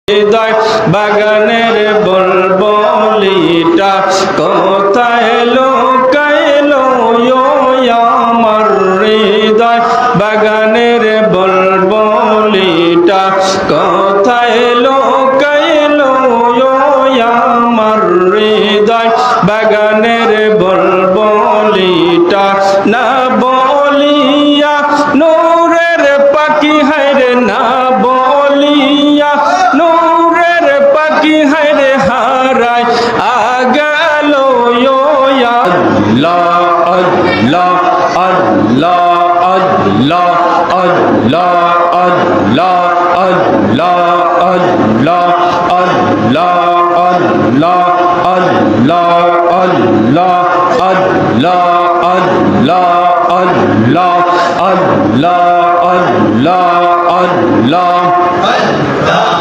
হৃদয় বাগানের বুলবুলিটা কোথায় লুকাইলো আমার হৃদয় বাগানের বুলবুলিটা কোথায় লুকাইলো আমার হৃদয় বাগানের বুলবুলিটা না বলিয়া নূরের পাখি হায়রে না বলিয়া নূরের পাখি হায়রে হারায় আগাল আল্লাহ আল্লাহ আল্লাহ আল্লাহ আল্লাহ আল্লাহ আল্লাহ আল্লাহ আল্লাহ আল্লাহ আল্লাহ আল্লাহ আল্লাহ আল্লাহ আল্লাহ আল্লাহ আল্লাহ আল্লাহ